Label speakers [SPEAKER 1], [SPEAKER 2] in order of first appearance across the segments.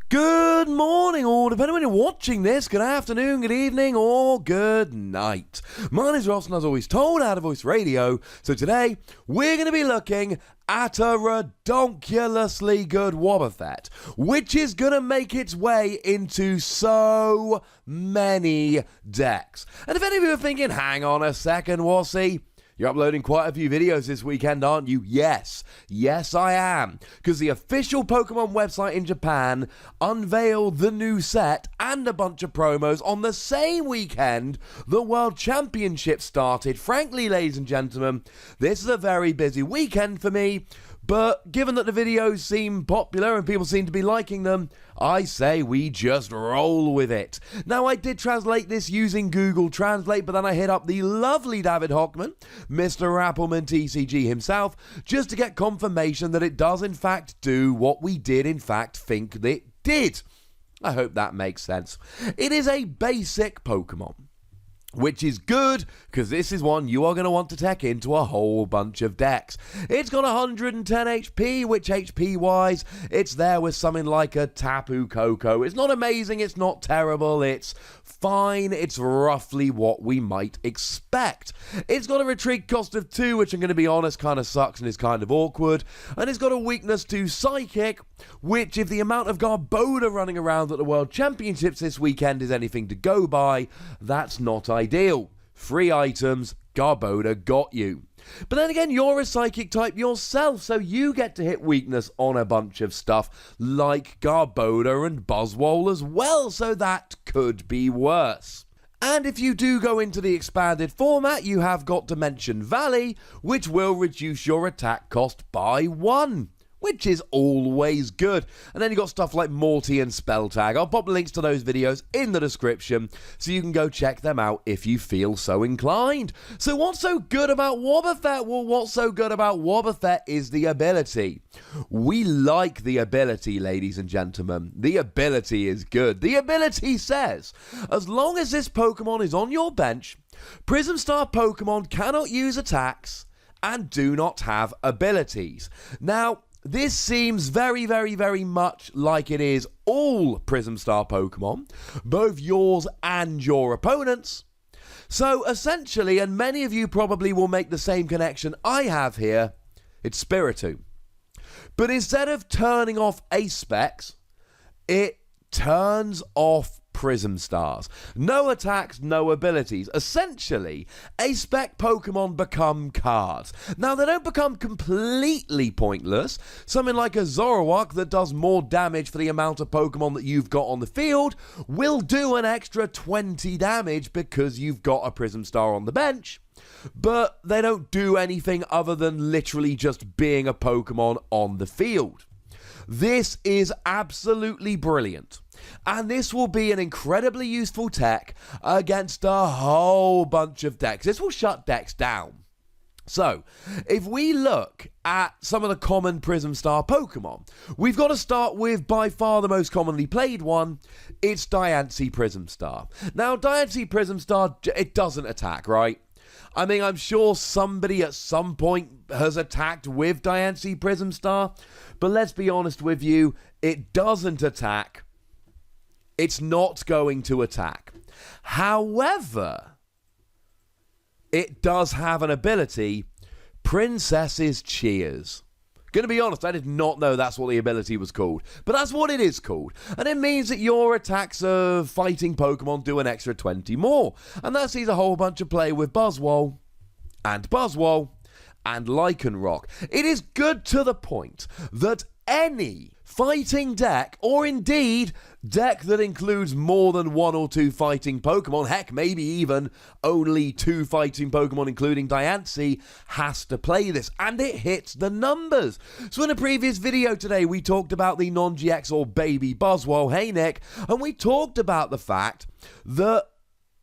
[SPEAKER 1] Good morning, or depending when you're watching this, good afternoon, good evening, or good night. My name is Ross, and as always told, Out of Voice Radio. So today, we're going to be looking at a redonkulously good Wobbuffet, which is going to make its way into so many decks. And if any of you are thinking, hang on a second, Wassy, you're uploading quite a few videos this weekend, aren't you? Yes, I am. Because the official Pokemon website in Japan unveiled the new set and a bunch of promos on the same weekend the World Championship started. Frankly, ladies and gentlemen, this is a very busy weekend for me. But given that the videos seem popular and people seem to be liking them, I say we just roll with it. Now, I did translate this using Google Translate, but then I hit up the lovely David Hochmann, Mr. Appleman TCG himself, just to get confirmation that it does in fact do what we did in fact think that it did. I hope that makes sense. It is a basic Pokemon, which is good, because this is one you are going to want to tech into a whole bunch of decks. It's got 110 HP, which HP-wise, it's there with something like a Tapu Koko. It's not amazing, it's not terrible, it's fine, it's roughly what we might expect. It's got a retreat cost of 2, which I'm going to be honest, kind of sucks and is kind of awkward. And it's got a weakness to Psychic, which, if the amount of Garbodor running around at the World Championships this weekend is anything to go by, that's not ideal. 3 items, Garbodor got you. But then again, you're a Psychic type yourself, so you get to hit weakness on a bunch of stuff like Garbodor and Buzzwole as well, so that could be worse. And if you do go into the expanded format, you have got Dimension Valley, which will reduce your attack cost by 1. Which is always good. And then you got stuff like Morty and Spell Tag. I'll pop links to those videos in the description so you can go check them out if you feel so inclined. So what's so good about Wobbuffet? Well, what's so good about Wobbuffet is the ability. We like the ability, ladies and gentlemen. The ability is good. The ability says, as long as this Pokemon is on your bench, Prism Star Pokemon cannot use attacks and do not have abilities. Now, this seems very, very, very much like it is all Prism Star Pokemon, both yours and your opponent's. So essentially, and many of you probably will make the same connection I have here, it's Spiritomb. But instead of turning off Ace Specs, it turns off Prism Stars. No attacks, no abilities. Essentially, A-Spec Pokemon become cards. Now, they don't become completely pointless. Something like a Zoroark that does more damage for the amount of Pokemon that you've got on the field will do an extra 20 damage because you've got a Prism Star on the bench. But they don't do anything other than literally just being a Pokemon on the field. This is absolutely brilliant, and this will be an incredibly useful tech against a whole bunch of decks. This will shut decks down. So, if we look at some of the common Prism Star Pokemon, we've got to start with by far the most commonly played one. It's Diancie Prism Star. Now, Diancie Prism Star, it doesn't attack, right? I mean, I'm sure somebody at some point has attacked with Diancie Prism Star, but let's be honest with you, it doesn't attack. It's not going to attack. However, it does have an ability, Princess's Cheers. Gonna be honest, I did not know that's what the ability was called, but that's what it is called, and it means that your attacks of fighting Pokemon do an extra 20 more, and that sees a whole bunch of play with Buzzwole and Lycanroc. It is good to the point that any fighting deck, or indeed deck that includes more than 1 or 2 fighting Pokemon, heck, maybe even only 2 fighting Pokemon including Diancie, has to play this, and it hits the numbers. So in a previous video today, we talked about the non-GX or baby Buzzwole, hey Nick, and we talked about the fact that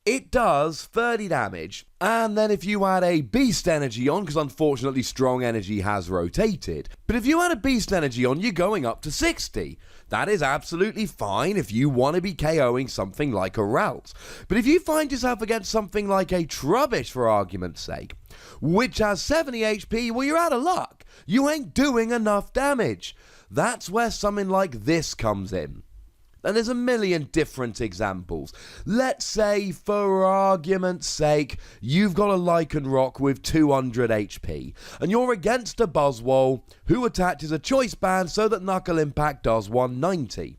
[SPEAKER 1] it does 30 damage, and then if you add a Beast Energy on, because unfortunately Strong Energy has rotated, but if you add a Beast Energy on, you're going up to 60. That is absolutely fine if you want to be KOing something like a Ralts. But if you find yourself against something like a Trubbish, for argument's sake, which has 70 HP, well, you're out of luck. You ain't doing enough damage. That's where something like this comes in. And there's a million different examples. Let's say, for argument's sake, you've got a Lycanroc with 200 HP, and you're against a Buzzwole who attaches a choice band so that Knuckle Impact does 190.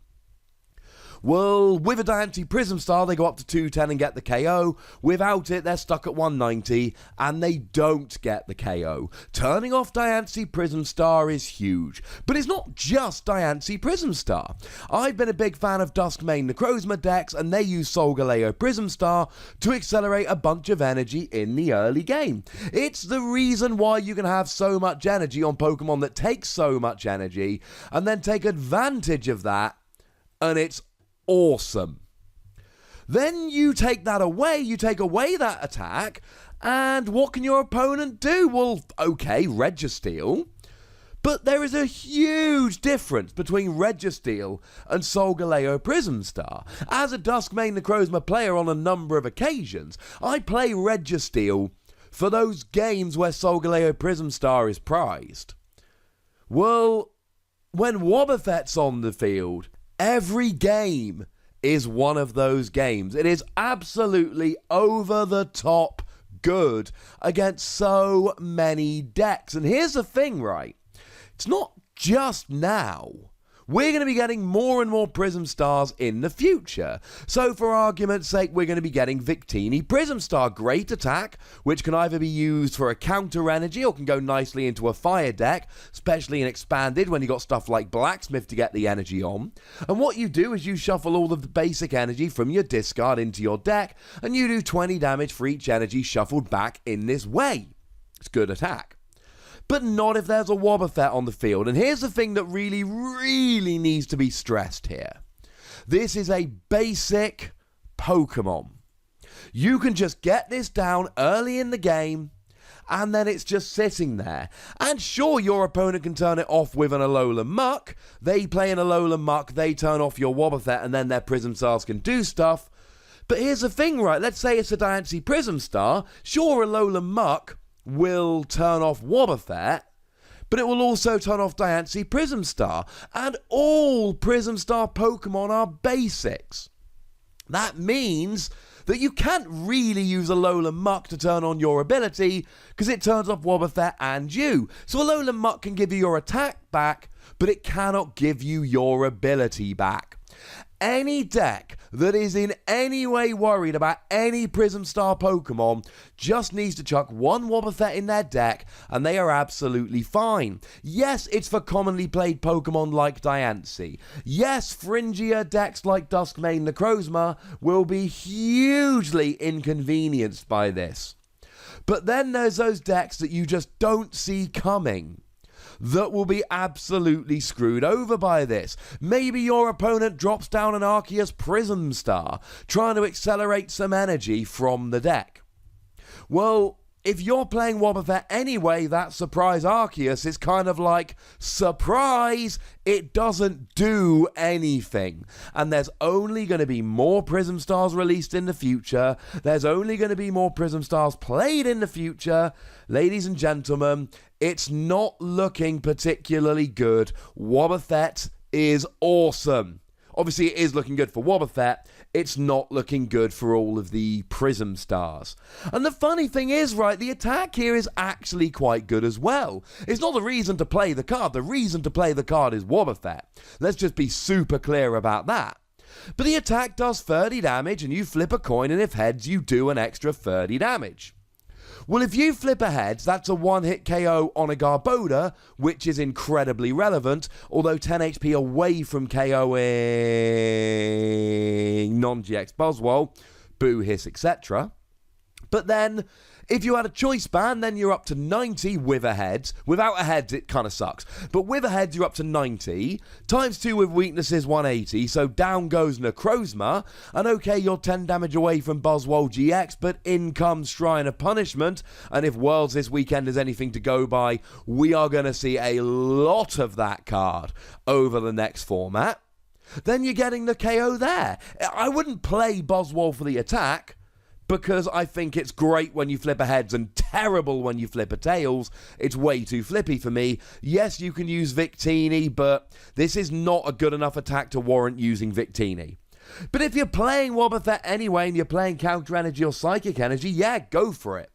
[SPEAKER 1] Well, with a Diancie Prism Star, they go up to 210 and get the KO. Without it, they're stuck at 190, and they don't get the KO. Turning off Diancie Prism Star is huge. But it's not just Diancie Prism Star. I've been a big fan of Duskmane Necrozma decks, and they use Solgaleo Prism Star to accelerate a bunch of energy in the early game. It's the reason why you can have so much energy on Pokemon that take so much energy, and then take advantage of that, and it's awesome. Then you take that away, you take away that attack, and what can your opponent do? Well, okay, Registeel. But there is a huge difference between Registeel and Solgaleo Prism Star. As a Duskmane Necrozma player on a number of occasions, I play Registeel for those games where Solgaleo Prism Star is prized. Well, when Wobbuffet's on the field, every game is one of those games. It is absolutely over the top good against so many decks. And here's the thing, right? It's not just now. We're going to be getting more and more Prism Stars in the future. So for argument's sake, we're going to be getting Victini Prism Star. Great attack, which can either be used for a counter energy or can go nicely into a fire deck, especially in Expanded when you got stuff like Blacksmith to get the energy on. And what you do is you shuffle all of the basic energy from your discard into your deck, and you do 20 damage for each energy shuffled back in this way. It's good attack. But not if there's a Wobbuffet on the field. And here's the thing that really, really needs to be stressed here. This is a basic Pokemon. You can just get this down early in the game, and then it's just sitting there. And sure, your opponent can turn it off with an Alola Muck. They play an Alola Muck, they turn off your Wobbuffet, and then their Prism Stars can do stuff. But here's the thing, right? Let's say it's a Diancie Prism Star. Sure, Alola Muck will turn off Wobbuffet, but it will also turn off Diancie Prism Star, and all Prism Star Pokemon are basics. That means that you can't really use Alola Muck to turn on your ability, because it turns off Wobbuffet and you. So Alola Muck can give you your attack back, but it cannot give you your ability back. Any deck that is in any way worried about any Prism Star Pokemon just needs to chuck one Wobbuffet in their deck and they are absolutely fine. Yes, it's for commonly played Pokemon like Diancie. Yes, fringier decks like Duskmane Necrozma will be hugely inconvenienced by this. But then there's those decks that you just don't see coming that will be absolutely screwed over by this. Maybe your opponent drops down an Arceus Prism Star, trying to accelerate some energy from the deck. Well, if you're playing Wobbuffet anyway, that surprise Arceus is kind of like, surprise, it doesn't do anything. And there's only going to be more Prism Stars released in the future. There's only going to be more Prism Stars played in the future. Ladies and gentlemen, it's not looking particularly good. Wobbuffet is awesome. Obviously, it is looking good for Wobbuffet. It's not looking good for all of the Prism Stars. And the funny thing is, right, the attack here is actually quite good as well. It's not the reason to play the card. The reason to play the card is Wobbuffet. Let's just be super clear about that. But the attack does 30 damage, and you flip a coin, and if heads, you do an extra 30 damage. Well, if you flip a heads, that's a one-hit KO on a Garbodor, which is incredibly relevant, although 10 HP away from KOing non-GX Buzzwole, Boo, Hiss, etc. But then, if you had a choice band, then you're up to 90 with a heads. Without a heads, it kind of sucks. But with a heads, you're up to 90. Times 2 with weaknesses, 180. So down goes Necrozma. And okay, you're 10 damage away from Buzzwole GX, but in comes Shrine of Punishment. And if Worlds this weekend is anything to go by, we are going to see a lot of that card over the next format. Then you're getting the KO there. I wouldn't play Buzzwole for the attack, because I think it's great when you flip a heads and terrible when you flip a tails. It's way too flippy for me. Yes, you can use Victini, but this is not a good enough attack to warrant using Victini. But if you're playing Wobbuffet anyway and you're playing Counter Energy or Psychic Energy, yeah, go for it.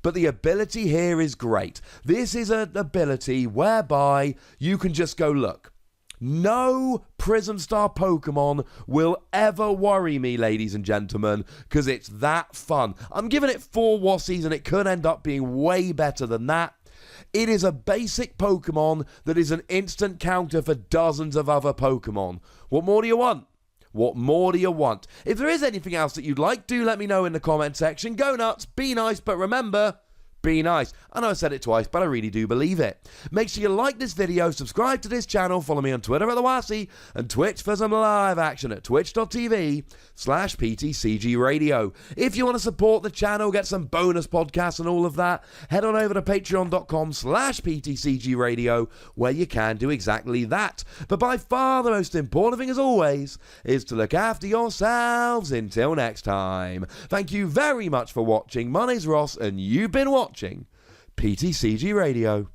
[SPEAKER 1] But the ability here is great. This is an ability whereby you can just go, look, no Prism Star Pokemon will ever worry me, ladies and gentlemen, because it's that fun. I'm giving it 4 Wassies, and it could end up being way better than that. It is a basic Pokemon that is an instant counter for dozens of other Pokemon. What more do you want? What more do you want? If there is anything else that you'd like, do let me know in the comment section. Go nuts, be nice, but remember, be nice. I know I said it twice, but I really do believe it. Make sure you like this video, subscribe to this channel, follow me on Twitter at the Wassie, and Twitch for some live action at twitch.tv/PTCGRadio. If you want to support the channel, get some bonus podcasts and all of that, head on over to patreon.com/PTCGRadio, where you can do exactly that. But by far the most important thing, as always, is to look after yourselves. Until next time. Thank you very much for watching. My name's Ross, and you've been watching PTCG Radio.